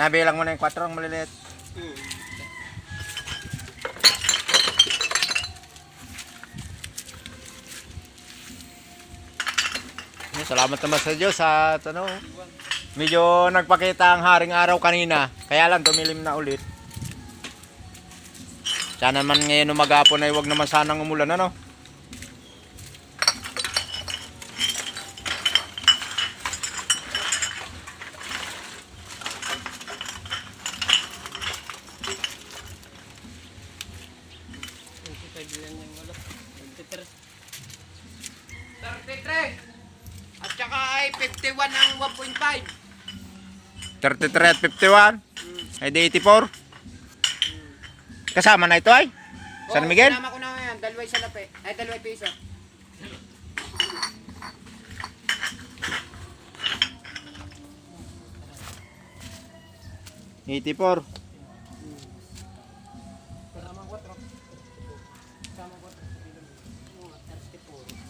Nabilang mo na yung 4 ang maliliit. Salamat naman sa Diyos at ano, medyo nagpakita ang haring araw kanina. Kaya lang tumilim na ulit. Sana naman ngayon umagapon ay wag naman sanang umulan, ano? At saka ay 51 ang 1.5. 33 at 51. Ay di 84. Kasama na ito ay? San Miguel? Sinama ko na yan, dalaway sa lapi. Ay, dalaway piso. $84. Kasama 4. Kasama 4. 34.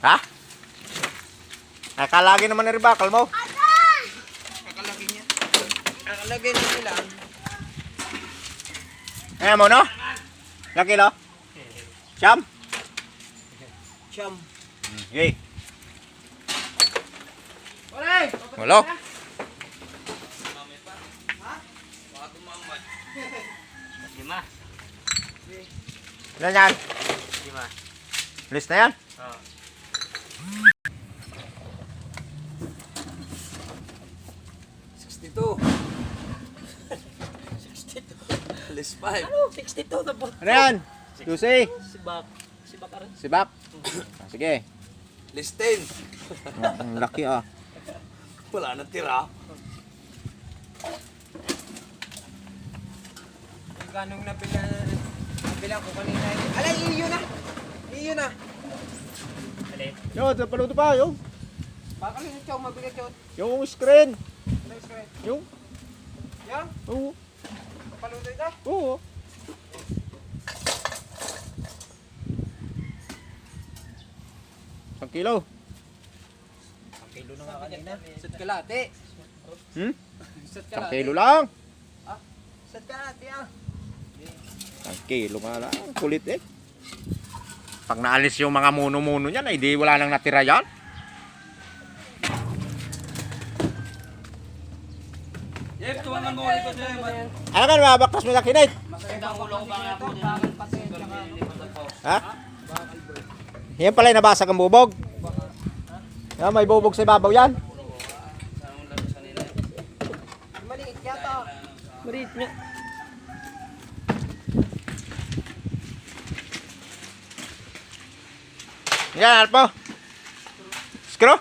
Ha? Nakalagi naman na ribakal mo. Kakalagay niya. Kakalagay na nila. Ayan mo, no? Laki, no? Siyam? Siyam. Okay. Alay! Walo. Lima. Ilan yan? Lima. List na yan? Oo. List 5. Ano? 62 na po. Ano yan? Susi? Sibak. Sibak ka rin. Sibak? Sige. List 10. Ang laki ah. Wala na tira. Ganong nabilang ko kanina. Alay, iyo na. Iyo na. Alay. Yo, paluto pa, yung. Bakal yung chow, mabigat yun. Yung screen. Ano yung screen? Yung. Yan? Oo. Paluto ito? Oo. Isang kilo. Ang kilo na nga kanina. Sat kalate. Sat Isang kalate. kilo lang. Ah? Sat kalate ah. Isang kilo nga lang. Kulit eh. Pag naalis yung mga muno-muno niyan, ay di wala nang natira yan. Yep, tuwangan mo ulit ko dyan. Ano ka, mabaktas mo na kinait? Masagandang ulo ko ba nga po dyan? Ha? Yan pala yung nabasag ang bubog. Yan, may bubog sa ibabaw yan. Maliit yata. Maliit nga. Yan, Alpo. Screw.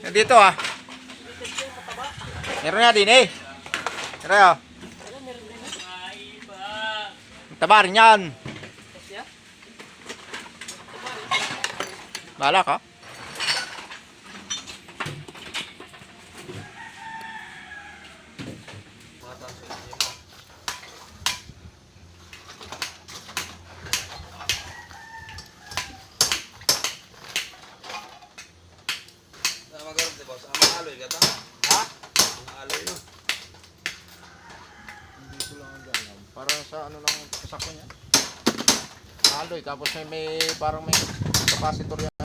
Yan dito ah. Meron nga din eh. Meron oh. Taba rin yan. Bahala ka. Para sa ano lang kasako niya. Aloy tapos may parang may capacitor yan.